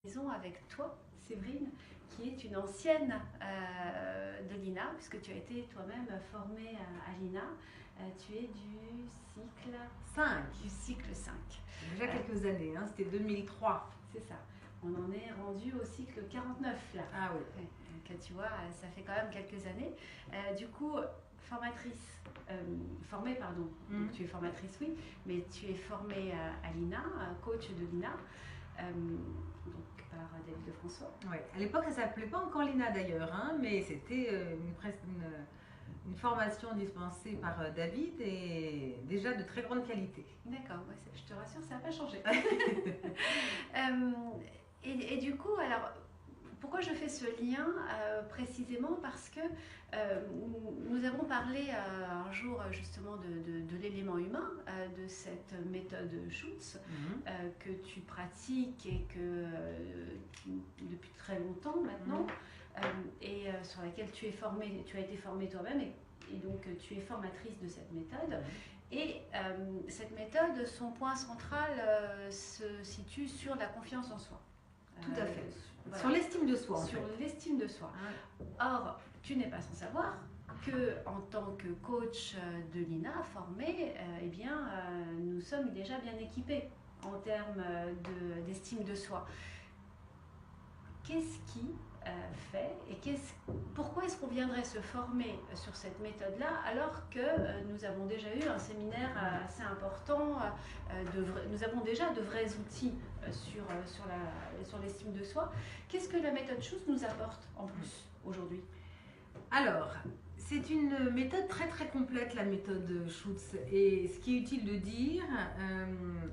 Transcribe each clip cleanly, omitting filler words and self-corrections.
Maison avec toi, Séverine, qui est une ancienne de l'INA, puisque tu as été toi-même formée à l'INA. Tu es du cycle 5. Du cycle 5. Déjà quelques années, hein, c'était 2003. C'est ça. On en est rendu au cycle 49 là. Ah oui. Donc, tu vois, ça fait quand même quelques années. Du coup, formatrice, formée, pardon. Donc, tu es formatrice, oui, mais tu es formée à l'INA, coach de l'INA. Donc par David Lefrançois. Ouais. À l'époque, ça ne s'appelait pas encore l'INA d'ailleurs, hein, mais c'était une formation dispensée par David et déjà de très grande qualité. D'accord, ouais, je te rassure, ça n'a pas changé. Et du coup, alors, pourquoi je fais ce lien précisément parce que nous avons parlé un jour justement de l'élément humain, de cette méthode Schutz que tu pratiques et que depuis très longtemps maintenant et sur laquelle tu as été formée toi-même et donc tu es formatrice de cette méthode. Et cette méthode, son point central se situe sur la confiance en soi. Tout à fait. Voilà. Sur l'estime de soi. Sur l'estime de soi. Or, tu n'es pas sans savoir que en tant que coach de l'INA formé, eh bien, nous sommes déjà bien équipés en termes d'estime de soi. Qu'est-ce qui fait et pourquoi est-ce qu'on viendrait se former sur cette méthode-là alors que nous avons déjà eu un séminaire assez important, nous avons déjà de vrais outils sur l'estime de soi. Qu'est-ce que la méthode Schutz nous apporte en plus aujourd'hui? Alors, c'est une méthode très très complète, la méthode Schutz. Et ce qui est utile de dire,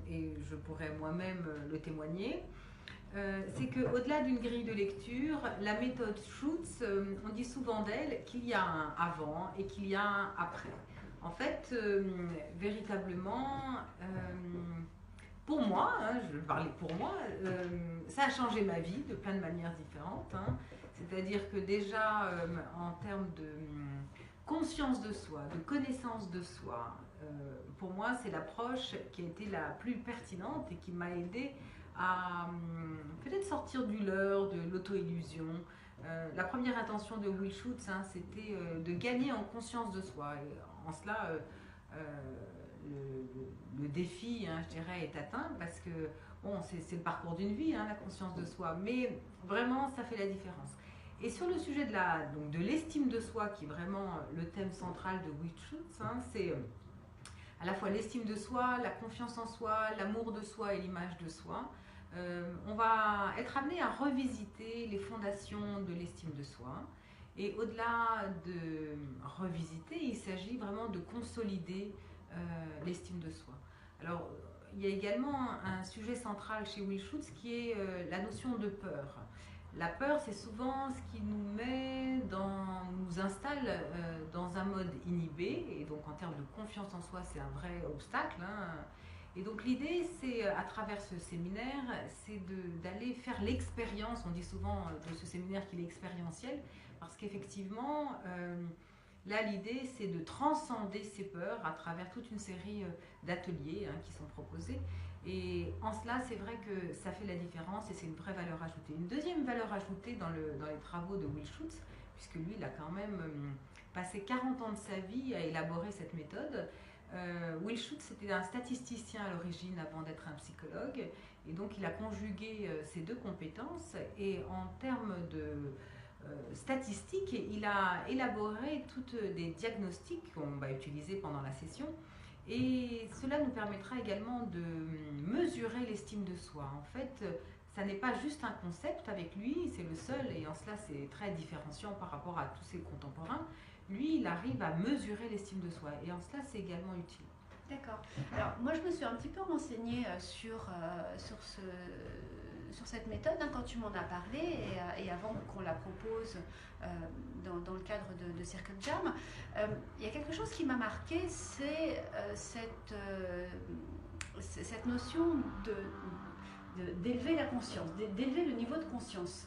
et je pourrais moi-même le témoigner, c'est qu'au-delà d'une grille de lecture, la méthode Schutz, on dit souvent d'elle qu'il y a un avant et qu'il y a un après. En fait, véritablement, pour moi, hein, je vais parler pour moi, ça a changé ma vie de plein de manières différentes. Hein. C'est-à-dire que déjà, en termes de conscience de soi, de connaissance de soi, pour moi, c'est l'approche qui a été la plus pertinente et qui m'a aidée à peut-être sortir du leurre, de l'auto-illusion. La première intention de Will Schutz, hein, c'était de gagner en conscience de soi. Et en cela, le défi, hein, je dirais, est atteint parce que bon, c'est le parcours d'une vie, hein, la conscience de soi, mais vraiment, ça fait la différence. Et sur le sujet de l'estime de soi, qui est vraiment le thème central de Will Schutz, hein, c'est à la fois l'estime de soi, la confiance en soi, l'amour de soi et l'image de soi. On va être amené à revisiter les fondations de l'estime de soi. Et au-delà de revisiter, il s'agit vraiment de consolider l'estime de soi. Alors, il y a également un sujet central chez Will Schutz qui est la notion de peur. La peur, c'est souvent ce qui nous installe dans un mode inhibé, et donc en termes de confiance en soi, c'est un vrai obstacle. Hein. Et donc l'idée, c'est à travers ce séminaire, c'est d'aller faire l'expérience. On dit souvent de ce séminaire qu'il est expérientiel, parce qu'effectivement, là l'idée, c'est de transcender ces peurs à travers toute une série d'ateliers qui sont proposés. Et en cela, c'est vrai que ça fait la différence et c'est une vraie valeur ajoutée. Une deuxième valeur ajoutée dans les travaux de Will Schutz, puisque lui, il a quand même passé 40 ans de sa vie à élaborer cette méthode. Will Schutz était un statisticien à l'origine avant d'être un psychologue, et donc il a conjugué ces deux compétences, et en termes de statistiques, il a élaboré toutes des diagnostics qu'on va utiliser pendant la session, et cela nous permettra également de mesurer l'estime de soi. En fait, ça n'est pas juste un concept avec lui, c'est le seul, et en cela c'est très différenciant par rapport à tous ses contemporains. Lui, il arrive à mesurer l'estime de soi, et en cela c'est également utile. D'accord. Alors moi je me suis un petit peu renseignée sur cette méthode quand tu m'en as parlé et avant qu'on la propose dans le cadre de Circle Jam. Il y a quelque chose qui m'a marqué, c'est cette notion d'élever la conscience, d'élever le niveau de conscience.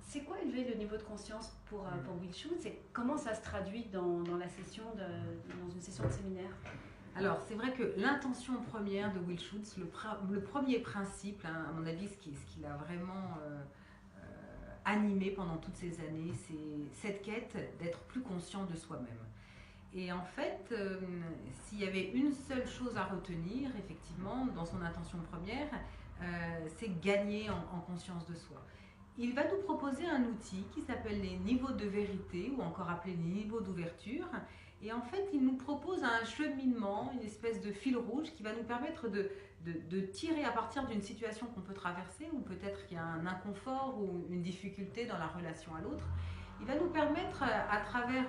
C'est quoi élever le niveau de conscience pour Will Schutz et comment ça se traduit dans une session de séminaire? Alors, c'est vrai que l'intention première de Will Schultz, le premier principe, hein, à mon avis, ce qui l'a vraiment animé pendant toutes ces années, c'est cette quête d'être plus conscient de soi-même. Et en fait, s'il y avait une seule chose à retenir, effectivement, dans son intention première, c'est gagner en conscience de soi. Il va nous proposer un outil qui s'appelle les niveaux de vérité, ou encore appelé les niveaux d'ouverture. Et en fait, il nous propose un cheminement, une espèce de fil rouge qui va nous permettre de tirer à partir d'une situation qu'on peut traverser, ou peut-être qu'il y a un inconfort ou une difficulté dans la relation à l'autre. Il va nous permettre, à travers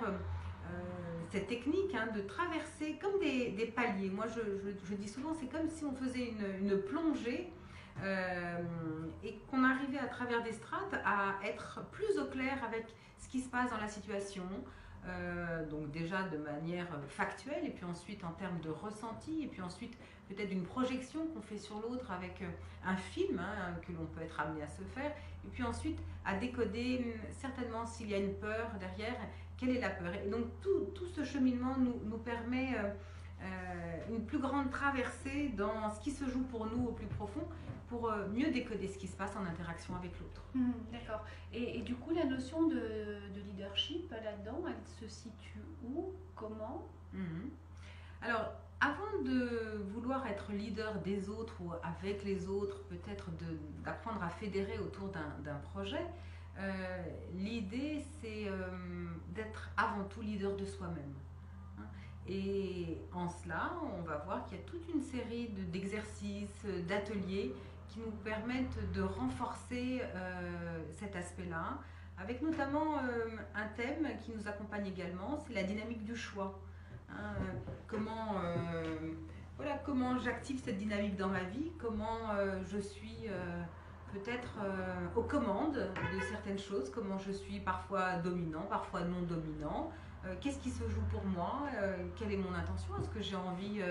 cette technique, hein, de traverser comme des paliers. Moi, je dis souvent, c'est comme si on faisait une plongée et qu'on arrivait à travers des strates à être plus au clair avec ce qui se passe dans la situation. Donc déjà de manière factuelle, et puis ensuite en termes de ressenti, et puis ensuite peut-être d'une projection qu'on fait sur l'autre avec un film, hein, que l'on peut être amené à se faire, et puis ensuite à décoder certainement s'il y a une peur derrière, quelle est la peur. Et donc tout ce cheminement nous permet une plus grande traversée dans ce qui se joue pour nous au plus profond, pour mieux décoder ce qui se passe en interaction avec l'autre. D'accord. Et du coup, la notion de leadership là-dedans, elle se situe où? Comment? Alors, avant de vouloir être leader des autres ou avec les autres, peut-être d'apprendre à fédérer autour d'un projet, l'idée c'est d'être avant tout leader de soi-même. Et en cela, on va voir qu'il y a toute une série d'exercices, d'ateliers qui nous permettent de renforcer cet aspect-là, avec notamment un thème qui nous accompagne également, c'est la dynamique du choix. Hein, comment j'active cette dynamique dans ma vie, comment je suis peut-être aux commandes de certaines choses, comment je suis parfois dominant, parfois non dominant. Qu'est-ce qui se joue pour moi, quelle est mon intention, est-ce que j'ai envie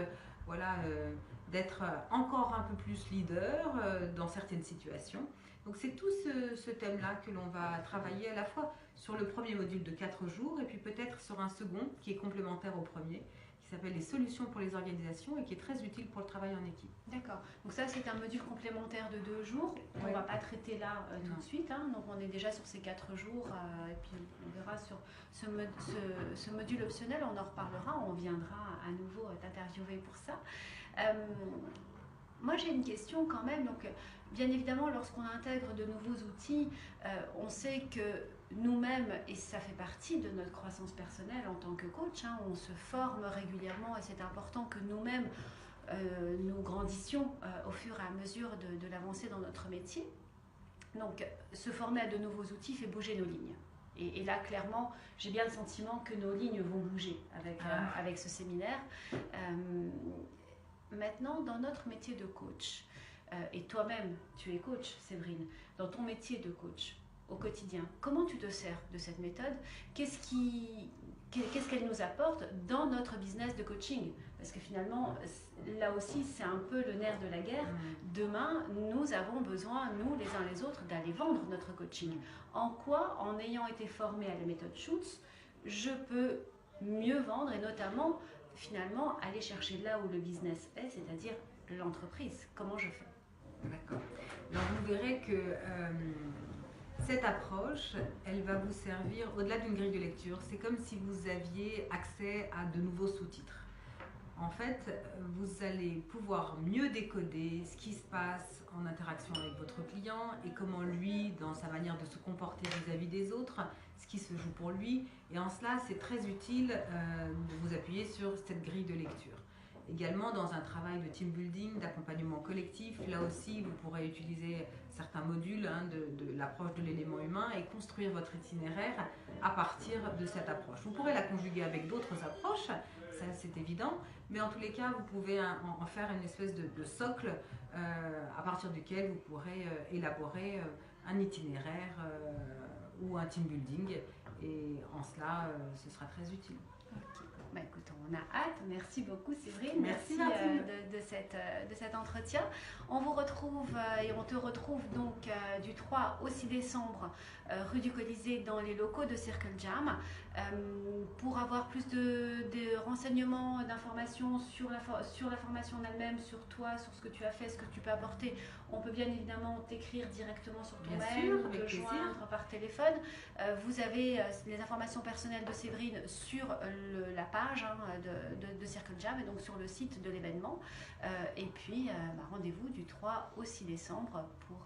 d'être encore un peu plus leader dans certaines situations. Donc c'est tout ce thème-là que l'on va travailler à la fois sur le premier module de 4 jours et puis peut-être sur un second qui est complémentaire au premier, qui s'appelle les solutions pour les organisations et qui est très utile pour le travail en équipe. D'accord. Donc ça, c'est un module complémentaire de 2 jours. On ne va pas traiter là tout de suite. Hein. Donc on est déjà sur ces 4 jours. Et puis on verra sur ce module optionnel. On en reparlera. On viendra à nouveau t'interviewer pour ça. Moi, j'ai une question quand même. Donc, bien évidemment, lorsqu'on intègre de nouveaux outils, on sait que nous-mêmes, et ça fait partie de notre croissance personnelle en tant que coach, hein, on se forme régulièrement et c'est important que nous-mêmes, nous grandissions au fur et à mesure de l'avancée dans notre métier. Donc, se former à de nouveaux outils fait bouger nos lignes. Et là, clairement, j'ai bien le sentiment que nos lignes vont bouger avec ce séminaire. Maintenant, dans notre métier de coach, et toi-même, tu es coach, Séverine, dans ton métier de coach au quotidien, comment tu te sers de cette méthode? Qu'est-ce qu'elle nous apporte dans notre business de coaching? Parce que finalement, là aussi, c'est un peu le nerf de la guerre. Demain, nous avons besoin, nous les uns les autres, d'aller vendre notre coaching. En quoi, en ayant été formé à la méthode Schultz, je peux mieux vendre et notamment, finalement, aller chercher là où le business est, c'est-à-dire l'entreprise. Comment je fais? D'accord. Donc vous verrez que cette approche, elle va vous servir au-delà d'une grille de lecture. C'est comme si vous aviez accès à de nouveaux sous-titres. En fait, vous allez pouvoir mieux décoder ce qui se passe en interaction avec votre client et comment lui, dans sa manière de se comporter vis-à-vis des autres, ce qui se joue pour lui. Et en cela, c'est très utile de vous appuyer sur cette grille de lecture. Également dans un travail de team building, d'accompagnement collectif, là aussi vous pourrez utiliser certains modules de l'approche de l'élément humain et construire votre itinéraire à partir de cette approche. Vous pourrez la conjuguer avec d'autres approches, ça c'est évident, mais en tous les cas vous pouvez en faire une espèce de socle à partir duquel vous pourrez élaborer un itinéraire ou un team building, et en cela ce sera très utile. Bah, écoute, on a hâte. Merci beaucoup Séverine. Merci Martine. De cet entretien. On vous retrouve et on te retrouve donc du 3 au 6 décembre rue du Colisée dans les locaux de Circle Jam. Pour avoir plus de renseignements, d'informations sur la formation en elle-même, sur toi, sur ce que tu as fait, ce que tu peux apporter, on peut bien évidemment t'écrire directement sur ton mail ou te joindre par téléphone. Vous avez les informations personnelles de Séverine sur la page de Circle Jam et donc sur le site de l'événement. Et puis rendez-vous du 3 au 6 décembre pour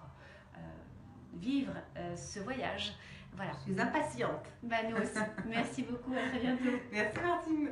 vivre ce voyage. Voilà. Je suis impatiente. Nous aussi. Merci beaucoup, à très bientôt. Merci Martine.